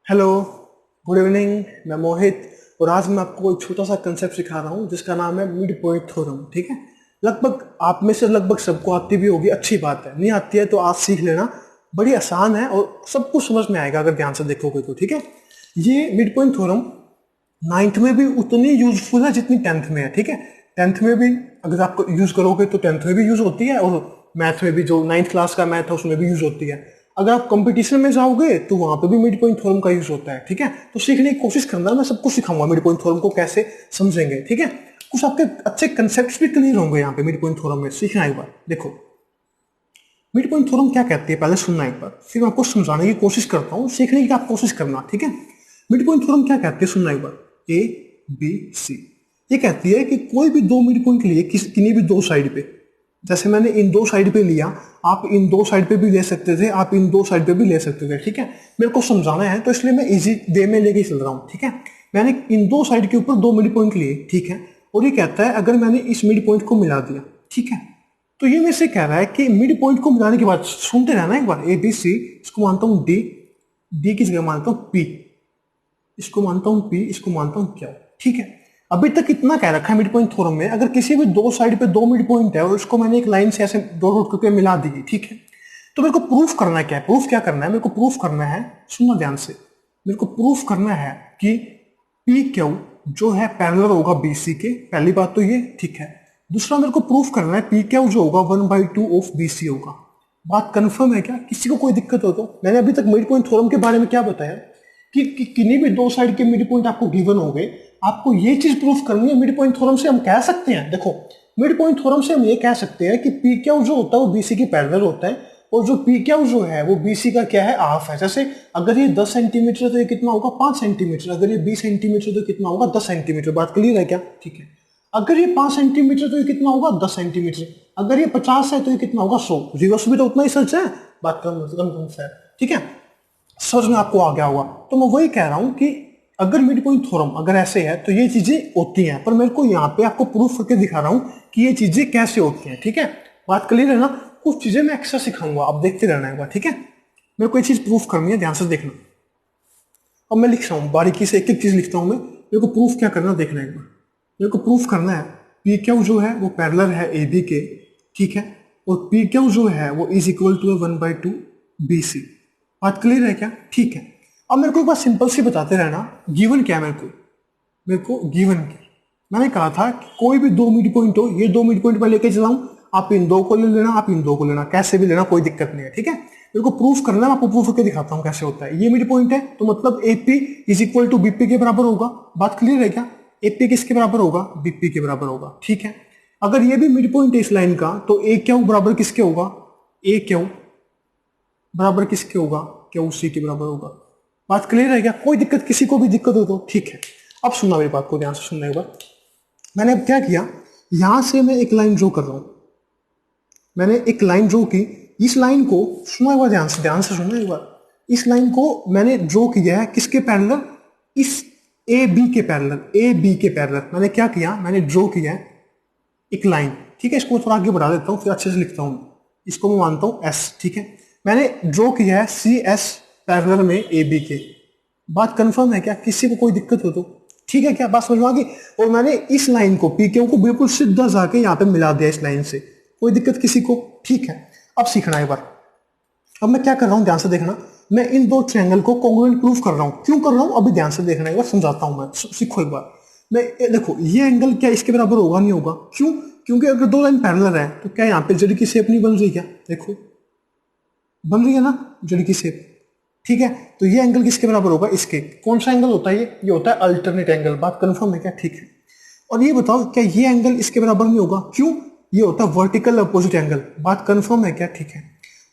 Hello, good evening. मैं मोहित और आज मैं आपको एक छोटा सा कंसेप्ट सिखा रहा हूँ जिसका नाम है मिड पॉइंट थ्योरम। ठीक है, लगभग आप में से लगभग सबको आती भी होगी, अच्छी बात है। नहीं आती है तो आज सीख लेना, बड़ी आसान है और सब कुछ समझ में आएगा अगर ध्यान से देखोगे तो। ठीक है, ये मिड पॉइंट थ्योरम नाइन्थ में भी उतनी यूजफुल है जितनी टेंथ में है। ठीक है, टेंथ में भी अगर आप यूज करोगे तो टेंथ में भी यूज होती है और मैथ में भी, जो नाइन्थ क्लास का मैथ है उसमें भी यूज होती है। अगर आप कंपटीशन में जाओगे तो वहां पे भी मिड पॉइंट थ्योरम का यूज होता है। ठीक है, तो सीखने की कोशिश करना, मैं सब कुछ सिखाऊंगा मिड पॉइंट थ्योरम को कैसे समझेंगे। ठीक है, कुछ आपके अच्छे कंसेप्ट भी क्लियर होंगे यहाँ पे मिड पॉइंट थ्योरम में। सीखना एक बार, देखो मिड पॉइंट थ्योरम क्या कहती है पहले सुनना एक बार, फिर मैं आपको समझाने की कोशिश करता हूँ, सीखने की आप कोशिश करना। ठीक है, मिड पॉइंट थ्योरम क्या कहती है सुनना एक बार। ए बी सी, ये कहती है कि कोई भी दो मिड पॉइंट लिए किन्हीं भी दो साइड पे, जैसे मैंने इन दो साइड पे लिया, आप इन दो साइड पे भी ले सकते थे, आप इन दो साइड पे भी ले सकते थे। ठीक है, मेरे को समझाना है तो इसलिए मैं इजी वे में लेके चल रहा हूँ। ठीक है, मैंने इन दो साइड के ऊपर दो मिड पॉइंट लिए। ठीक है, और ये कहता है अगर मैंने इस मिड पॉइंट को मिला दिया, ठीक है, तो ये मेरे से कह रहा है कि मिड पॉइंट को मिलाने के बाद, सुनते रहना एक बार, ए बी सी, इसको मानता हूं डी, डी की जगह मानता हूं पी, इसको मानता हूं पी, इसको मानता हूं क्यू। ठीक है, अभी तक इतना कह रखा है मिड पॉइंट थ्योरम में, अगर किसी भी दो साइड पे दो मिड पॉइंट है और उसको मैंने एक लाइन से ऐसे डॉट डॉट करके मिला दी, ठीक है, तो मेरे को प्रूफ करना है। क्या है प्रूफ, क्या करना है मेरे को प्रूफ करना है, सुनना ध्यान से, मेरे को प्रूफ करना है कि पी क्यू जो है पैरेलल होगा बीसी के। पहली बात तो ये, ठीक है। दूसरा मेरे को प्रूफ करना है पी क्यू जो होगा 1/2 ऑफ बीसी होगा। बात कंफर्म है क्या? किसी को कोई दिक्कत हो तो? मैंने अभी तक मिड पॉइंट थ्योरम के बारे में क्या बताया कि किन्हीं भी दो साइड के मिड पॉइंट आपको गिवन हो गए, आपको ये चीज प्रूफ करनी है। मिड पॉइंट थ्योरम से हम कह सकते हैं, देखो मिड पॉइंट थ्योरम से हम ये कह सकते हैं कि पी क्यू जो होता है वो बीसी के पैरेलल होता है, और जो पी क्यू जो है वो बीसी का क्या है, हाफ है। जैसे अगर ये 10 सेंटीमीटर तो ये कितना होगा, 5 सेंटीमीटर। अगर ये 20 सेंटीमीटर तो कितना होगा, 10 सेंटीमीटर। बात क्लियर है क्या? ठीक है, अगर ये 5 सेंटीमीटर तो ये कितना होगा, 10 सेंटीमीटर। अगर ये 50 है तो ये कितना होगा, 100। रिवर्स भी तो उतना ही सच है, बात कम है। ठीक है, समझ में आपको आ गया होगा। तो मैं वही कह रहा हूं कि अगर मिड पॉइंट थ्योरम अगर ऐसे है तो ये चीजें होती हैं, पर मेरे को यहाँ पे आपको प्रूफ करके दिखा रहा हूं कि ये चीजें कैसे होती हैं। ठीक है, बात क्लियर है ना? कुछ चीजें मैं एक्स्ट्रा सिखाऊंगा, आप देखते रहना एक बार। ठीक है, मेरे को ये चीज प्रूफ करनी है, ध्यान से देखना। अब मैं लिख रहा हूँ बारीकी से, एक एक चीज लिखता हूँ मैं, मेरे को प्रूफ क्या करना देखना एक बार। मेरे को प्रूफ करना है पी क्यू जो है वो पैरेलल है ए बी के, ठीक है, और पी क्यू जो है वो is equal to 1/2 B C. बात क्लियर है क्या? ठीक है, अब मेरे को एक बात सिंपल सी बताते रहना, गिवन क्या है मेरे को गिवन क्या, मैंने कहा था कि कोई भी दो मिड पॉइंट हो, ये दो मिड पॉइंट मैं लेके चलाऊं, आप इन दो को ले लेना, आप इन दो को लेना, कैसे भी लेना, कोई दिक्कत नहीं है। ठीक है, मेरे को प्रूफ करना है, मैं आपको प्रूफ करके दिखाता हूं कैसे होता है। ये मिड पॉइंट है तो मतलब AP is equal to BP के बराबर होगा। बात क्लियर है क्या? एपी किसके बराबर होगा, बीपी के बराबर होगा। ठीक है, अगर ये भी मिड पॉइंट है इस लाइन का तो ए क्यू बराबर किसके होगा, ए क्यू बराबर किसके होगा, क्यू सी के बराबर होगा। बात क्लियर है क्या? कोई दिक्कत, किसी को भी दिक्कत हो तो? ठीक है, अब सुनना मेरी बात को ध्यान से, सुनने के बाद मैंने अब क्या किया, यहां से मैं एक लाइन ड्रॉ कर रहा हूं। मैंने एक लाइन ड्रॉ की, इस लाइन को सुना एक बार, ध्यान से सुनना एक बार। इस लाइन को मैंने ड्रॉ किया है किसके पैरेलल, इस ए बी के पैरेलल, ए बी के पैरेलल। मैंने क्या किया, मैंने ड्रॉ किया है एक लाइन। ठीक है, इसको थोड़ा आगे बढ़ा देता हूं, फिर अच्छे से लिखता हूं। इसको मैं मानता हूं एस। ठीक है, मैंने ड्रॉ किया है सी एस पैरेलल में ए बी के। बात कंफर्म है क्या? किसी को कोई दिक्कत हो तो? ठीक है क्या, बात समझ में आ गई? और मैंने इस लाइन को पी क्यू को बिल्कुल सीधा जाके यहाँ पे मिला दिया इस लाइन से। कोई दिक्कत किसी को? ठीक है, अब सीखना एक बार। अब मैं क्या कर रहा हूँ, ध्यान से देखना, मैं इन दो ट्रायंगल को कॉन्ग्रुएंट प्रूफ कर रहा हूँ। क्यों कर रहा हूँ अभी ध्यान से देखना एक बार, समझाता हूँ मैं, सीखो एक बार। मैं देखो, ये एंगल क्या इसके बराबर होगा, नहीं होगा। क्यों? क्योंकि अगर दो लाइन पैरेलल है तो क्या यहाँ पे जेड की शेप नहीं बन रही क्या? देखो बन रही है ना जेड की शेप। ठीक है, तो ये एंगल किसके बराबर होगा, इसके। कौन सा एंगल होता है ये होता है अल्टरनेट एंगल। बात कंफर्म है क्या? ठीक है, और ये बताओ क्या ये एंगल इसके बराबर नहीं होगा? क्यों? ये होता है वर्टिकल अपोजिट एंगल। बात कंफर्म है क्या? ठीक है,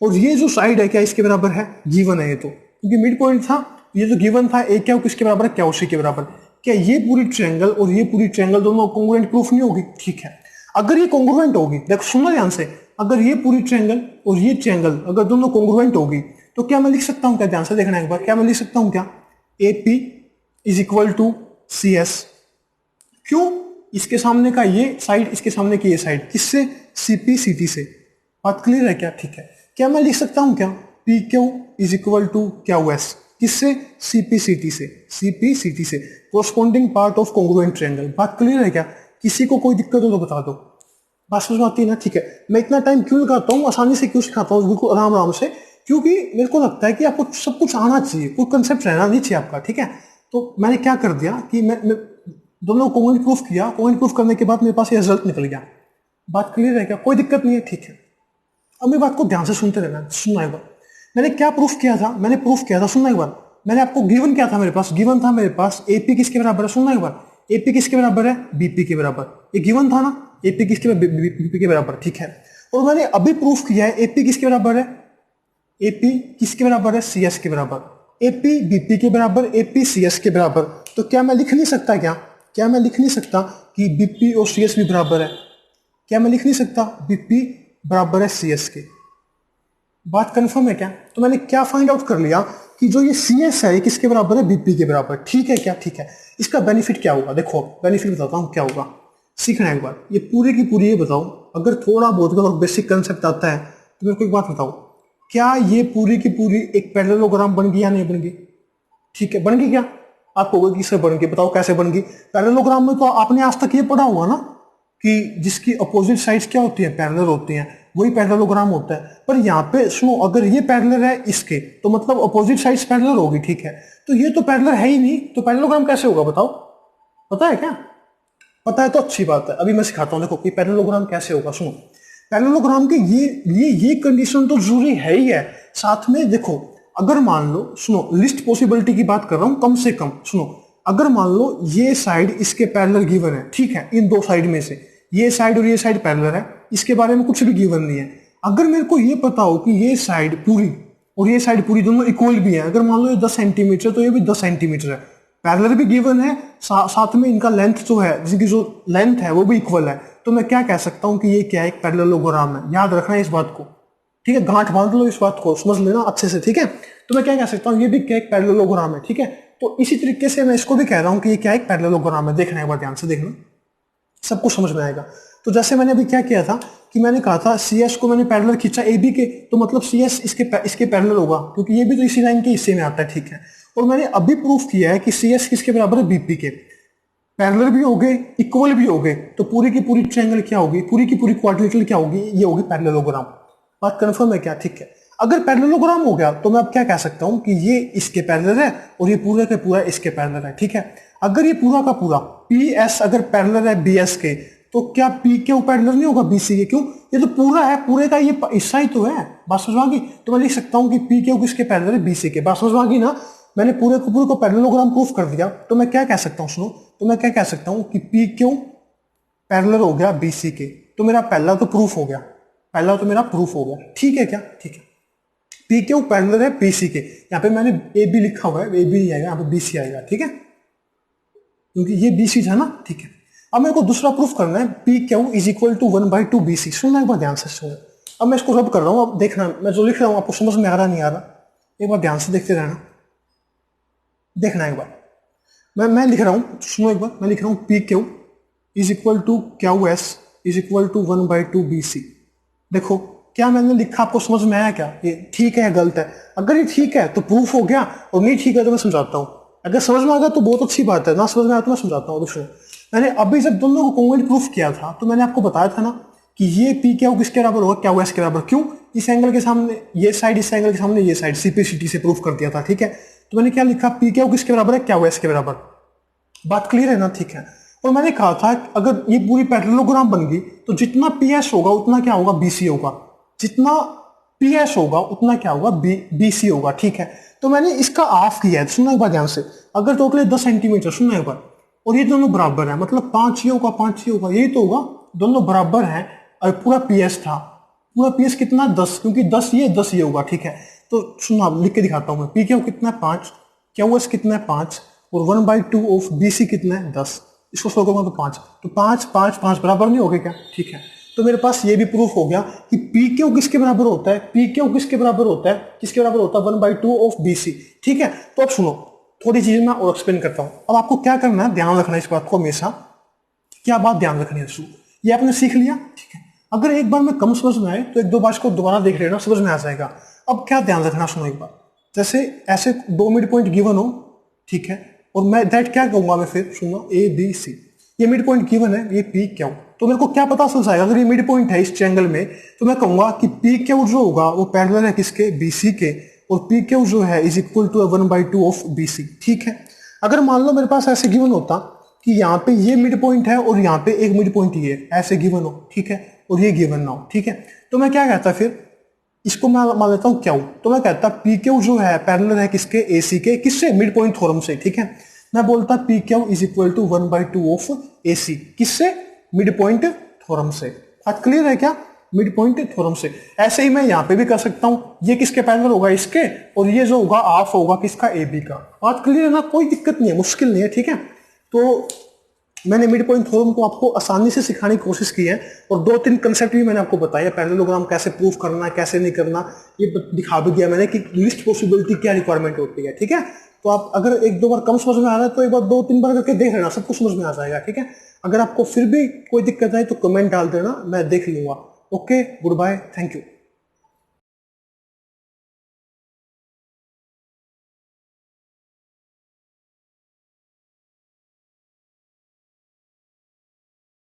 और ये जो साइड है क्या इसके बराबर है, गिवन है ये तो, क्योंकि मिड पॉइंट था, ये जो गिवन था ए क्या किसके बराबर है, क्या सी के बराबर। क्या ये पूरी ट्रायंगल और ये पूरी ट्रायंगल दोनों कॉन्ग्रुएंट प्रूफ नहीं होगी? ठीक है, अगर ये कॉन्ग्रुएंट होगी, देखो सुनना ध्यान से, अगर ये पूरी ट्रायंगल और ये ट्रायंगल अगर दोनों कॉन्ग्रुएंट होगी तो क्या मैं लिख सकता हूं, क्या ध्यान से देखना एक बार, क्या मैं लिख सकता हूं क्या, A P is equal to C S. क्यों? इसके सामने का ये साइड, इसके सामने की ये साइड, किससे, सीपी सीटी से। बात क्लियर है क्या? ठीक है, क्या मैं लिख सकता हूं क्या, P Q is equal to Q S. किससे? सीपीसीटी से, सीपीसीटी से, corresponding part of congruent triangle. बात क्लियर है क्या? किसी को कोई दिक्कत हो तो बता दो। बात समझ में आती है ना? ठीक है, मैं इतना टाइम क्यों लगाता हूँ, आसानी से क्यों सिखाता हूँ, बिल्कुल आराम आराम से, क्योंकि मेरे को लगता है कि आपको सब कुछ आना चाहिए, कोई कंसेप्ट रहना नहीं चाहिए आपका। ठीक है, तो मैंने क्या कर दिया कि मैं दोनों को कॉन्ग्रुएंट प्रूफ किया, कॉन्ग्रुएंट प्रूफ करने के बाद मेरे पास ये रिजल्ट निकल गया। बात क्लियर है क्या? कोई दिक्कत नहीं है? ठीक है, अब मेरी बात को ध्यान से सुनते रहना, सुनना एक बार। मैंने क्या प्रूफ किया था? मैंने प्रूफ किया था, सुनना एक बार। मैंने आपको गिवन क्या था मेरे पास? गिवन था मेरे पास एपी किसके बराबर है? सुनना एक बार, एपी किसके बराबर है? बीपी के बराबर। ये गिवन था ना, एपी किसके बीपी के बराबर। ठीक है, और मैंने अभी प्रूफ किया है एपी किसके बराबर है? एपी किसके बराबर है? सीएस के बराबर। एपी बीपी के बराबर, एपी सीएस के बराबर। तो क्या मैं लिख नहीं सकता? क्या मैं लिख नहीं सकता कि बीपी और सीएस भी बराबर है? क्या मैं लिख नहीं सकता बीपी बराबर है सीएस के? बात कंफर्म है क्या? तो मैंने क्या फाइंड आउट कर लिया कि जो ये सीएस है ये किसके बराबर है? बीपी के बराबर। ठीक है क्या? ठीक है, इसका बेनिफिट क्या होगा? देखो बेनिफिट बताता हूँ क्या होगा, सीखना है एक बार। ये पूरी की पूरी ये बताओ, अगर थोड़ा बहुत बेसिक कंसेप्ट आता है तो मेरे को एक बात बताओ, क्या ये पूरी की पूरी एक पैरेललोग्राम बन गई या नहीं बन गई? ठीक है, बन गई क्या? आप कहोगे किससे बन गई, बताओ कैसे बन गई? पैरेललोग्राम में तो आपने आज तक ये पढ़ा हुआ ना कि जिसकी अपोजिट साइड्स क्या होती है? पैरेलल होती हैं, वही पैरेललोग्राम होता है। पर यहाँ पे सुनो, अगर ये पैरेलल है इसके तो मतलब अपोजिट साइड्स पैरेलल होगी। ठीक है, तो ये तो पैरेलल है ही नहीं, तो पैरेललोग्राम कैसे होगा बताओ? पता है क्या? पता है तो अच्छी बात है, अभी मैं सिखाता हूँ। देखो कि पैरेललोग्राम कैसे होगा, सुनो। पैरेललोग्राम के ये कंडीशन तो जरूरी है ही है। साथ में देखो, अगर मान लो, सुनो, लिस्ट पॉसिबिलिटी की बात कर रहा हूं, कम से कम सुनो, अगर मान लो ये साइड इसके पैरेलल गिवन है, ठीक है, इन दो साइड में से ये साइड और ये साइड पैरेलल है, इसके बारे में कुछ भी गिवन नहीं है। अगर मेरे को ये पता हो कि ये साइड पूरी और ये साइड पूरी दोनों इक्वल भी है, अगर मान लो ये 10 सेंटीमीटर तो ये भी 10 सेंटीमीटर है, पैरेलल भी गिवन है, साथ में इनका लेंथ जो है, जिनकी जो लेंथ है वो भी इक्वल है, तो मैं क्या कह सकता हूं कि ये क्या है? एक पैरेललोग्राम है। याद रखना है इस बात को, ठीक है, गांठ बांध लो इस बात को, समझ लेना अच्छे से। ठीक है, तो मैं क्या कह सकता हूँ, ये भी क्या एक पैरेललोग्राम है। ठीक है, तो इसी तरीके से मैं इसको भी कह रहा हूँ कि ये क्या एक पैरेललोग्राम है। देखना एक बार ध्यान से देखना, सब कुछ समझ में आएगा। तो जैसे मैंने अभी क्या किया था कि मैंने कहा था सी एस को मैंने पैरेलल खींचा ए बी के, तो मतलब सी एस इसके पैरेलल होगा, क्योंकि ये भी तो इसी लाइन के हिस्से में आता है। ठीक है, और मैंने अभी प्रूफ किया है कि सी एस किसके बराबर है? बीपी के। पैरेलल भी हो गए, इक्वल भी हो गए, तो पूरी की पूरी ट्रायंगल क्या होगी? पूरी की पूरी क्वाड्रिलेटरल क्या होगी? ये होगी पैरेललोग्राम। बात कंफर्म है क्या? ठीक है, अगर पैरेललोग्राम हो गया तो मैं अब क्या कह सकता हूं कि ये इसके पैरेलल है और ये पूरा का पूरा इसके पैरेलल है। ठीक है, अगर ये पूरा का पूरा पी एस अगर पैरेलल है बी एस के, तो क्या पी क्यू पैरेलल नहीं होगा बी सी के? क्यों? ये तो पूरा है, पूरे का ये हिस्सा ही तो है। बात समझ में आ गई? तो मैं लिख सकता हूं कि पी क्यू किसके पैरेलल है? बी सी के। बात समझ में आ गई ना? मैंने पूरे को पैरेललोग्राम प्रूफ कर दिया, तो मैं क्या कह सकता हूं, सुनो, तो मैं क्या कह सकता हूं कि पी क्यू पैरेलल हो गया बी सी के। तो मेरा पहला तो प्रूफ हो गया, पहला तो मेरा प्रूफ हो गया। ठीक है क्या? ठीक है, पी क्यू पैरेलल है पी सी के। यहाँ पे मैंने ए बी लिखा हुआ है, ए बी नहीं आएगा, यहाँ पे बी सी आएगा। ठीक है, क्योंकि ये बी सी था ना। ठीक है, अब मेरे को दूसरा प्रूफ करना है, P Q is equal to 1/2 B C. सुनना एक बार ध्यान से, सुनो। अब मैं इसको रब कर रहा हूँ, अब देखना मैं जो लिख रहा हूँ आपको समझ में आ रहा नहीं आ रहा, एक बार ध्यान से देखते रहना, देखना एक बार। मैं लिख रहा हूँ, सुनो एक बार, मैं लिख रहा हूँ P Q is equal to Q S is equal to 1/2 B C. देखो क्या मैंने लिखा आपको समझ में आया क्या? ये ठीक है या गलत है? अगर ये ठीक है तो प्रूफ हो गया, और नहीं ठीक है तो मैं समझाता हूँ। अगर समझ में आ गया तो बहुत अच्छी बात है, ना समझ में आया तो मैं समझाता हूँ। देखो मैंने अभी जब दोनों को कॉन्ग्रुएंट प्रूफ किया था तो मैंने आपको बताया था ना कि ये पी क्यू किसके बराबर होगा? क्यू एस के बराबर। क्यों? इस एंगल के सामने ये साइड, इस एंगल के सामने ये साइड, सीपीसीटी से प्रूफ कर दिया था। ठीक है, तो मैंने क्या लिखा? पी क्यू किसके बराबर है? क्यू एस के बराबर। बात क्लियर है ना? ठीक है, और मैंने कहा था अगर ये पूरी पैरेललोग्राम बन गई तो जितना पी एस होगा उतना क्या होगा? बी सी होगा। जितना पी एस होगा उतना क्या होगा? बी सी होगा। ठीक है, तो मैंने इसका हाफ किया है। सुनना एक बार ध्यान से, अगर टोटल 10 सेंटीमीटर, सुनना एक बार, और ये दोनों बराबर है, मतलब 5 ये होगा 5 ये होगा, यही तो होगा, दोनों बराबर हैं, और पूरा पी एस था, पूरा पी एस कितना? 10, क्योंकि 10 ये होगा। ठीक है, तो सुना लिख के दिखाता हूं मैं, पी क्यू कितना है? 5, क्यू एस कितना है? 5, और 1/2 ऑफ बी सी कितना है? 10। इसको सो करूंगा तो 5, तो 5 5 5 बराबर नहीं हो गए क्या? ठीक है, तो मेरे पास ये भी प्रूफ हो गया कि पी क्यू किसके बराबर होता है? पी क्यू किसके बराबर होता है? किसके बराबर होता है? 1/2 ऑफ बी सी। ठीक है, तो अब सुनो, थोड़ी चीजें मैं और एक्सप्लेन करता हूं। अब आपको क्या करना है, ध्यान रखना इस बात को हमेशा। क्या बात ध्यान रखनी है? ये आपने सीख लिया। ठीक है, अगर एक बार में कम समझ में आए तो 1-2 बार इसको दोबारा देख लेना, समझ में आ जाएगा। अब क्या ध्यान रखना, सुनो एक बार, जैसे ऐसे दो मिड पॉइंट गिवन हो, ठीक है, और मैं दैट क्या कहूंगा, मैं फिर सुनना ए बी सी, ये मिड पॉइंट गिवन है, ये पी क्यू, तो मेरे को क्या पता चल जाएगा अगर ये मिड पॉइंट है इस ट्रायंगल में, तो मैं कहूंगा कि पी क्यू जो होगा वो पैरेलल है किसके, बीसी के, और पी क्यू जो है is equal to 1/2 of BC, ठीक है। अगर मान लो मेरे पास ऐसे गिवन होता कि यहाँ पे ये मिड पॉइंट है और यहाँ पे एक मिड पॉइंट ये ऐसे गिवन हो, ठीक है, और ये गिवन ना हो, ठीक है, तो मैं क्या कहता फिर, इसको मैं मान लेता हूँ क्यू, तो मैं कहता पी क्यू जो है पैरेलल है किसके, एसी के, किससे, मिड पॉइंट थ्योरम से, ठीक है। मैं बोलता P Q is equal to 1/2 of AC, किससे, मिड पॉइंट थ्योरम से। बात क्लियर है क्या, मिड पॉइंट थ्योरम से। ऐसे ही मैं यहाँ पे भी कर सकता हूँ, ये किसके पैरेलल होगा, इसके, और ये जो होगा हाफ होगा किसका, ए बी का। बात क्लियर है ना, कोई दिक्कत नहीं है, मुश्किल नहीं है, ठीक है। तो मैंने मिड पॉइंट थ्योरम को आपको आसानी से सिखाने की कोशिश की है, और 2-3 कंसेप्ट भी मैंने आपको बताया, पैरेललोग्राम कैसे प्रूफ करना है, कैसे नहीं करना, ये दिखा भी दिया मैंने कि लिस्ट पॉसिबिलिटी क्या रिक्वायरमेंट होती है, ठीक है। तो आप अगर 1-2 बार कम समझ में आ रहा है तो एक बार 2-3 बार करके देख लेना, सब कुछ समझ में आ जाएगा, ठीक है। अगर आपको फिर भी कोई दिक्कत आए तो कमेंट डाल देना, मैं देख लूंगा। Okay, goodbye, thank you.